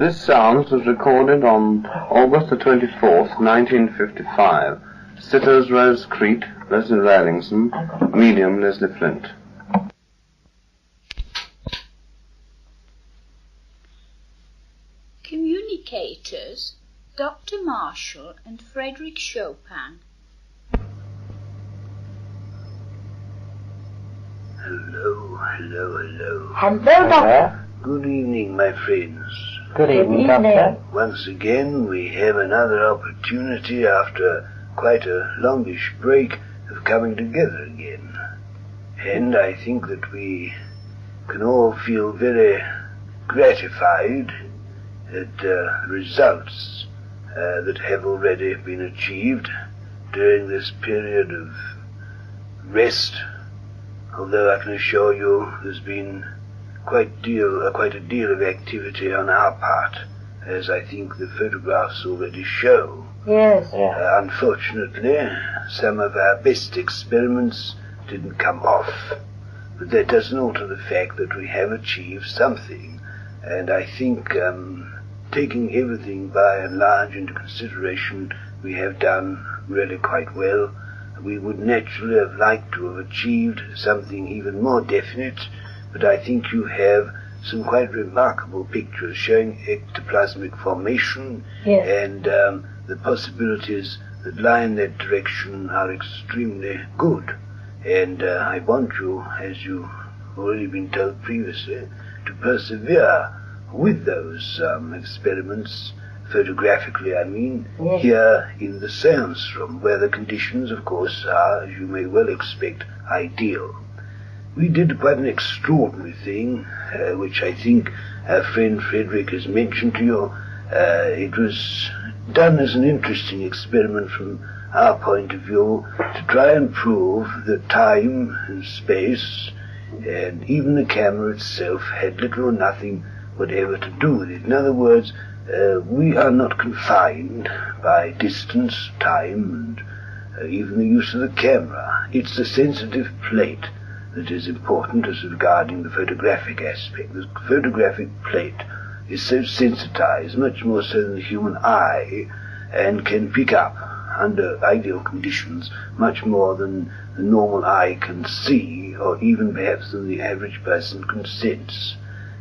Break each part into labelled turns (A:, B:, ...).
A: This sound was recorded on August the 24th, 1955. Sitters Rose Creek, Leslie Rawlingson, medium Leslie Flint.
B: Communicators, Dr. Marshall and Frederic Chopin.
C: Hello, hello, hello.
D: Hello, Doctor.
C: Good evening, my friends.
D: Good evening, Doctor.
C: Once again, we have another opportunity after quite a longish break of coming together again. And I think that we can all feel very gratified at the results that have already been achieved during this period of rest. Although I can assure you there's been quite a deal of activity on our part, as I think the photographs already show.
D: Yes.
C: Unfortunately, some of our best experiments didn't come off, but that doesn't alter the fact that we have achieved something, and I think taking everything by and large into consideration, we have done really quite well. We would naturally have liked to have achieved something even more definite, but I think you have some quite remarkable pictures showing ectoplasmic formation,
D: yes,
C: and the possibilities that lie in that direction are extremely good. And I want you, as you've already been told previously, to persevere with those experiments, photographically I mean,
D: yes,
C: here in the seance room, where the conditions, of course, are, as you may well expect, ideal. We did quite an extraordinary thing, which I think our friend Frederic has mentioned to you. It was done as an interesting experiment from our point of view to try and prove that time and space and even the camera itself had little or nothing whatever to do with it. In other words, we are not confined by distance, time, and even the use of the camera. It's the sensitive plate that is important as regarding the photographic aspect. The photographic plate is so sensitized, much more so than the human eye, and can pick up, under ideal conditions, much more than the normal eye can see, or even perhaps than the average person can sense.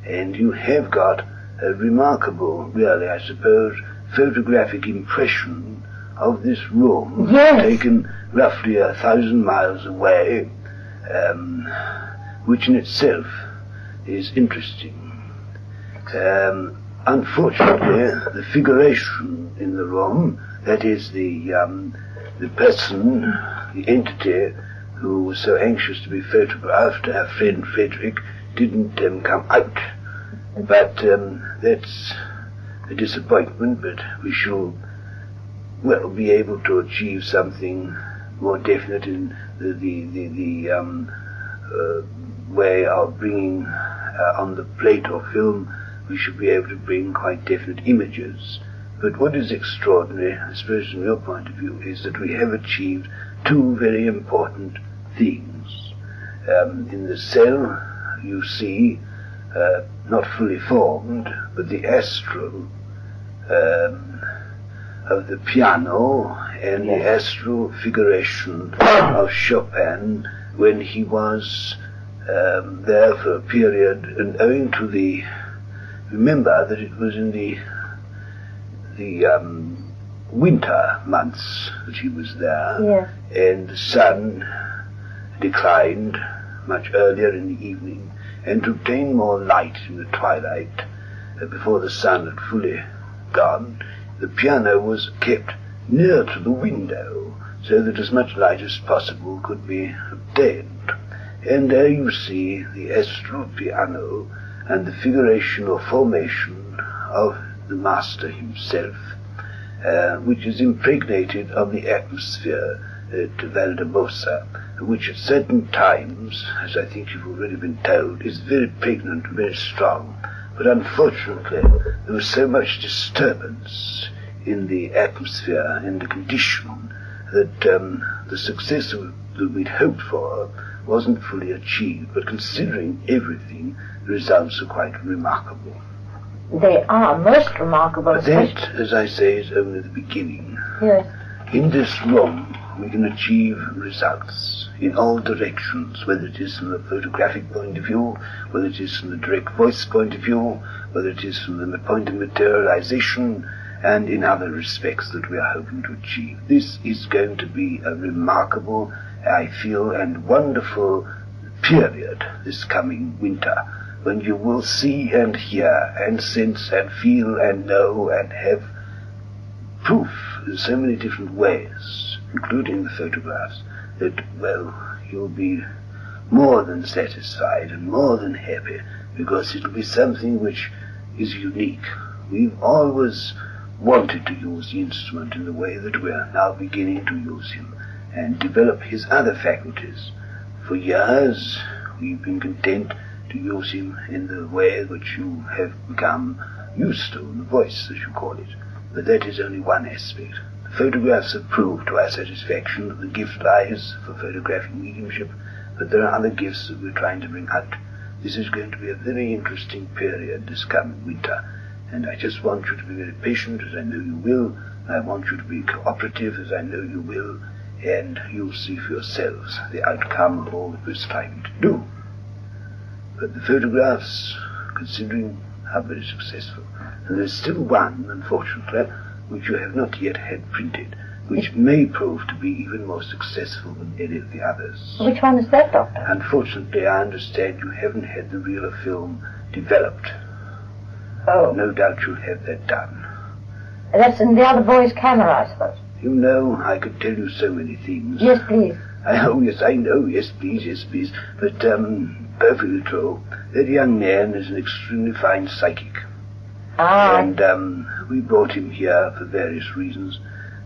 C: And you have got a remarkable, really, I suppose, photographic impression of this room,
D: yes,
C: taken roughly 1,000 miles away, which in itself is interesting. Unfortunately, the figuration in the room, that is the person, the entity who was so anxious to be photographed, our friend Frederic, didn't come out. But that's a disappointment, but we shall, well, be able to achieve something more definite in the way of bringing on the plate or film. We should be able to bring quite definite images. But what is extraordinary, I suppose from your point of view, is that we have achieved two very important things. In the cell you see, not fully formed, but the astral of the piano and the astral figuration of Chopin when he was there for a period, and owing to the, remember that it was in the winter months that he was there,
D: yes,
C: and the sun declined much earlier in the evening, and to obtain more light in the twilight, before the sun had fully gone, the piano was kept near to the window, so that as much light as possible could be obtained. And there you see the astral piano and the figuration or formation of the master himself, which is impregnated of the atmosphere at Valldemossa, which at certain times, as I think you've already been told, is very pregnant, very strong. But unfortunately, there was so much disturbance in the atmosphere and the condition that the success that we'd hoped for wasn't fully achieved. But considering everything, the results are quite remarkable.
D: They are most remarkable.
C: But that, as I say, is only the beginning.
D: Yes.
C: In this room, we can achieve results in all directions, whether it is from the photographic point of view, whether it is from the direct voice point of view, whether it is from the point of materialization, and in other respects that we are hoping to achieve. This is going to be a remarkable, I feel, and wonderful period this coming winter, when you will see and hear and sense and feel and know and have proof in so many different ways, including the photographs, that, well, you'll be more than satisfied and more than happy, because it'll be something which is unique. We've always wanted to use the instrument in the way that we are now beginning to use him, and develop his other faculties. For years we've been content to use him in the way which you have become used to, the voice, as you call it. But that is only one aspect. The photographs have proved to our satisfaction that the gift lies for photographic mediumship, but there are other gifts that we're trying to bring out. This is going to be a very interesting period this coming winter, and I just want you to be very patient, as I know you will. I want you to be cooperative, as I know you will, and you'll see for yourselves the outcome of all that we're striving to do. But the photographs, considering, are very successful. And there's still one, unfortunately, which you have not yet had printed, which may prove to be even more successful than any of the others.
D: Which one is that, Doctor?
C: Unfortunately, I understand you haven't had the reel of film developed.
D: Oh.
C: No doubt you'll have that done.
D: That's in the other boy's camera, I suppose.
C: You know, I could tell you so many things.
D: Yes, please.
C: Oh, yes, I know. Yes, please. But, perfectly true. That young man is an extremely fine psychic.
D: Ah.
C: And we brought him here for various reasons.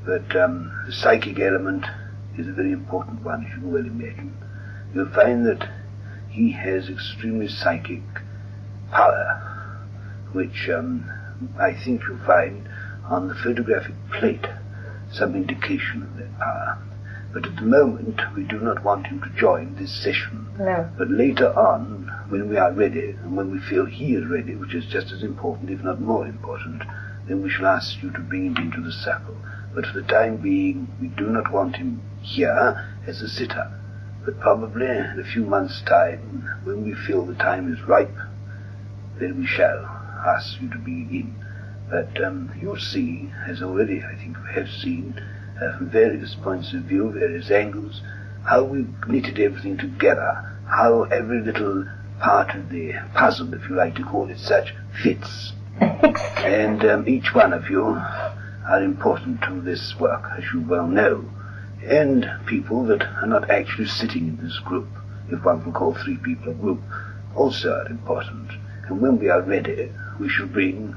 C: But the psychic element is a very important one, as you can well imagine. You'll find that he has extremely psychic power, which I think you'll find on the photographic plate some indication of that power. But at the moment, we do not want him to join this session.
D: No.
C: But later on, when we are ready, and when we feel he is ready, which is just as important, if not more important, then we shall ask you to bring him into the circle. But for the time being, we do not want him here as a sitter. But probably in a few months' time, when we feel the time is ripe, then we shall ask you to be in. But you'll see, as already I think we have seen, from various points of view, various angles, how we've knitted everything together, how every little part of the puzzle, if you like to call it such, fits. And each one of you are important to this work, as you well know. And people that are not actually sitting in this group, if one can call 3 people a group, also are important. And when we are ready, we shall bring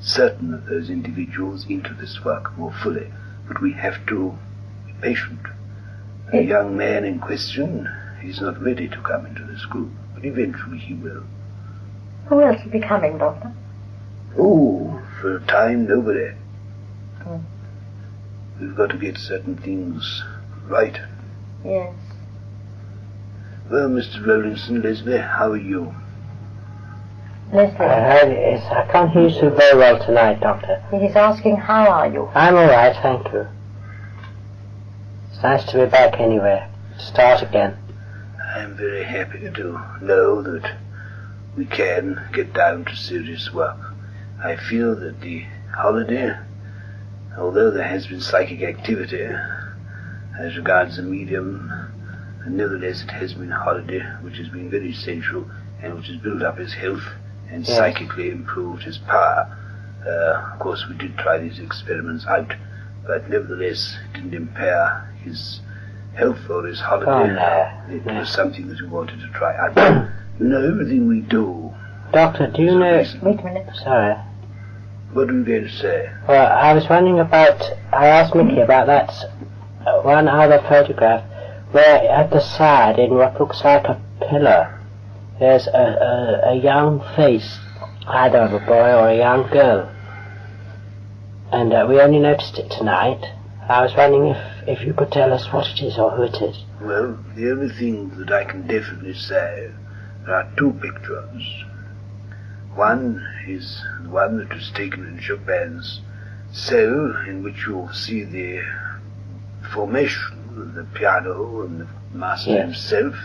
C: certain of those individuals into this work more fully. But we have to be patient. The young man in question is not ready to come into this group, but eventually he will.
D: Who else will be coming, Doctor?
C: Oh, for a time, nobody. We've got to get certain things right.
D: Yes.
C: Well, Mr. Rowlinson, Leslie, how are you?
D: Leslie.
E: I can't hear you so very well tonight, Doctor.
D: He's asking, how are you?
E: I'm all right, thank you. It's nice to be back anyway. Start again.
C: I'm very happy to know that we can get down to serious work. I feel that the holiday, although there has been psychic activity as regards the medium, and nevertheless it has been a holiday which has been very essential and which has built up his health and psychically improved his power. Of course, we did try these experiments out, but nevertheless it didn't impair his health or his holiday.
E: Oh, no.
C: It was something that we wanted to try out. You know, everything we do.
E: Doctor, do you know...
D: Wait a minute.
E: Sorry.
C: What are you going to say?
E: Well, I was wondering about... I asked Mickey about that one other photograph where at the side, in what looks like a pillar, there's a young face, either of a boy or a young girl. And we only noticed it tonight. I was wondering if you could tell us what it is or who it is.
C: Well, the only thing that I can definitely say, there are 2 pictures. One is the one that was taken in Chopin's cell, in which you see the formation of the piano and the master himself.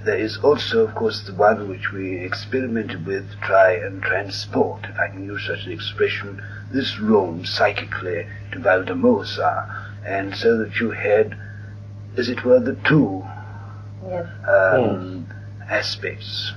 C: There is also, of course, the one which we experimented with to try and transport, if I can use such an expression, this room psychically to Valldemossa, and so that you had, as it were, the two aspects.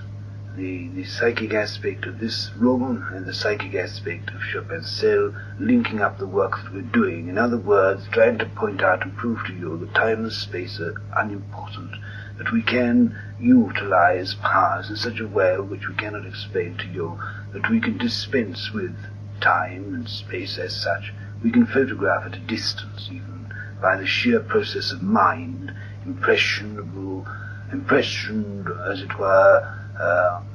C: The psychic aspect of this room and the psychic aspect of Chopin's cell, linking up the work that we're doing. In other words, trying to point out and prove to you that time and space are unimportant, that we can utilize powers in such a way which we cannot explain to you, that we can dispense with time and space as such. We can photograph at a distance, even by the sheer process of mind, impressioned, as it were,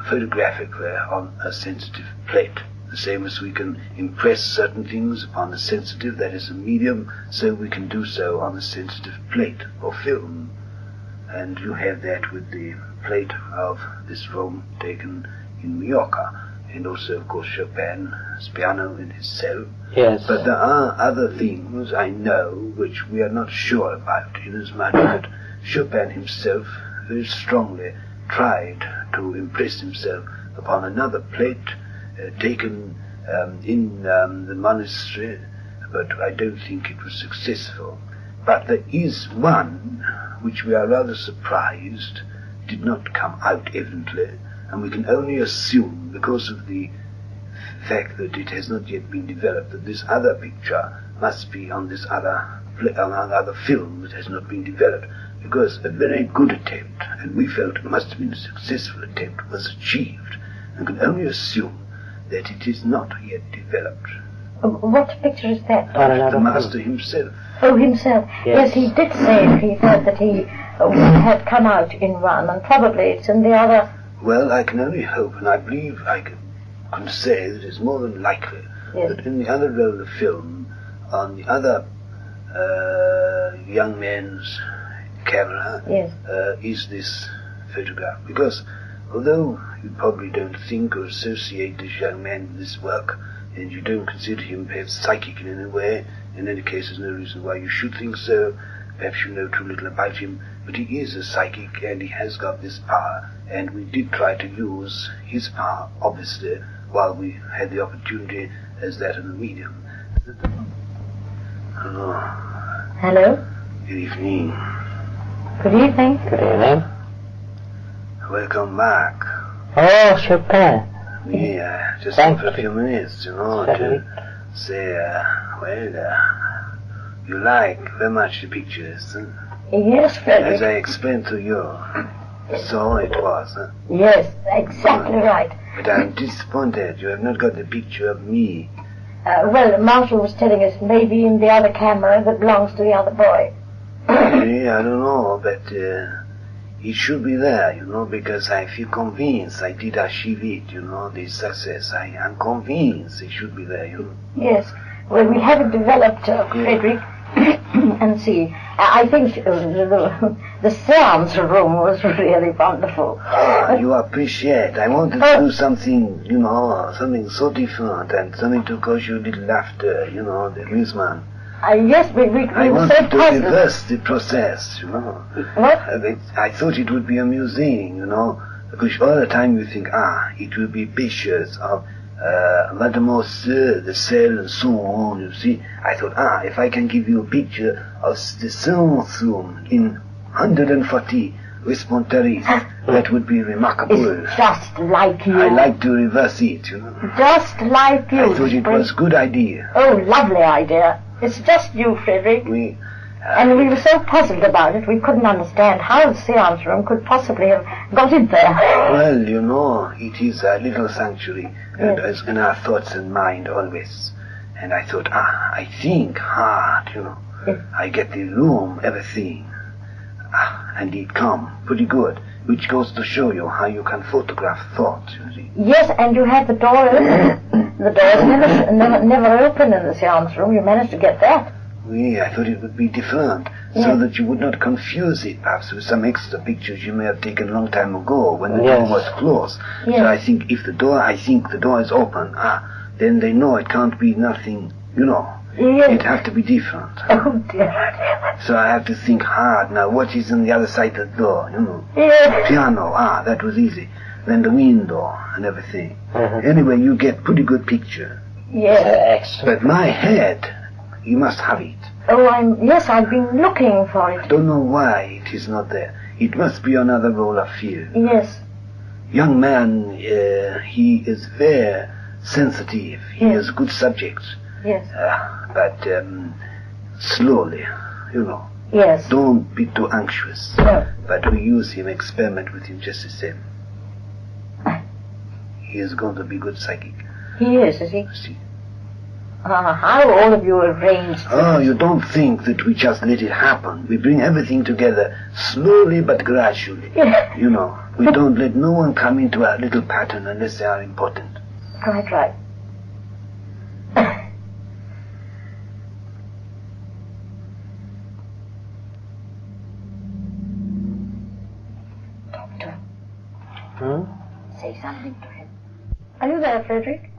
C: photographically on a sensitive plate. The same as we can impress certain things upon a sensitive, that is a medium, so we can do so on a sensitive plate or film. And you have that with the plate of this room taken in Mallorca, and also, of course, Chopin's piano in his cell.
E: Yes.
C: But there are other things, I know, which we are not sure about, inasmuch that Chopin himself very strongly tried to impress himself upon another plate taken in the monastery, but I don't think it was successful. But there is one which we are rather surprised did not come out evidently, and we can only assume, because of the fact that it has not yet been developed, that this other picture must be on this other film that has not been developed, because a very good attempt, and we felt it must have been a successful attempt, was achieved, and can only assume that it is not yet developed.
D: What picture is that?
C: The master himself.
D: Oh, himself. Yes, he did say he thought that he had come out in one, and probably it's in the other.
C: Well, I can only hope, and I believe I can say that it's more than likely that in the other roll of film, on the other young man's camera, is this photograph. Because although you probably don't think or associate this young man with this work, and you don't consider him perhaps psychic in any way, in any case there's no reason why you should think so, perhaps you know too little about him, but he is a psychic and he has got this power, and we did try to use his power, obviously, while we had the opportunity as that of a medium. Hello.
D: Hello.
C: Good evening.
D: Good evening.
E: Good evening.
C: Welcome back.
E: Oh, Chopin.
C: Yeah, just
E: Thank
C: for a few minutes, to say, you like very much the pictures.
D: Yes, Frederic.
C: As I explained to you, so it was.
D: Yes, exactly right.
C: But I'm disappointed you have not got the picture of me.
D: Well, Marshall was telling us maybe in the other camera that belongs to the other boy.
C: Yeah, I don't know, but it should be there, because I feel convinced I did achieve it, the success. I am convinced it should be there,
D: Yes. Well, we haven't developed, Frederic, and see, I think the seance room was really wonderful.
C: You appreciate. I wanted to do something, something so different, and something to cause you a little laughter, the amusement.
D: Yes, we were
C: I
D: so
C: wanted to
D: puzzled.
C: reverse the process,
D: What?
C: I thought it would be amusing, because all the time you think, it will be pictures of Valldemossa, the cell, and so on, you see. I thought, if I can give you a picture of the seance room in 140 responsaries, that would be remarkable.
D: It's just like you.
C: I like to reverse it,
D: Just like you.
C: I thought it was a good idea.
D: Oh, lovely idea. It's just you, Frederic. And we were so puzzled about it, we couldn't understand how the seance room could possibly have got in there.
C: Well, it is a little sanctuary, and as in our thoughts and mind always. And I thought, I think hard, I get the room, everything. And it come pretty good, which goes to show you how you can photograph thought, you see.
D: Yes, and you had the door open. The door's never open in the seance room. You managed to get that.
C: Oui, I thought it would be different, so that you would not confuse it, perhaps, with some extra pictures you may have taken a long time ago when the door was closed.
D: Yes.
C: So I think the door is open, then they know it can't be nothing, you know.
D: Yes.
C: It has to be different.
D: Oh dear.
C: So I have to think hard now, what is on the other side of the door, you know.
D: Yes.
C: Piano, that was easy. Then the window and everything. Anyway, you get pretty good picture.
D: Yes.
E: Excellent.
C: But my head, you must have it.
D: Oh, I've been looking for
C: I
D: it.
C: don't know why it is not there. It must be another role of fear.
D: Yes.
C: Young man, he is very sensitive. He has good subjects.
D: Yes.
C: But slowly, you know.
D: Yes.
C: Don't be too anxious.
D: No.
C: But we use him, experiment with him just the same. He is going to be good psychic.
D: He is he?
C: See?
D: How all of you arranged
C: Oh, you don't think that we just let it happen. We bring everything together slowly but gradually.
D: Yeah.
C: You know, we don't let no one come into our little pattern unless they are important.
D: Quite right. Doctor, say something to him. Are you there, Frederic?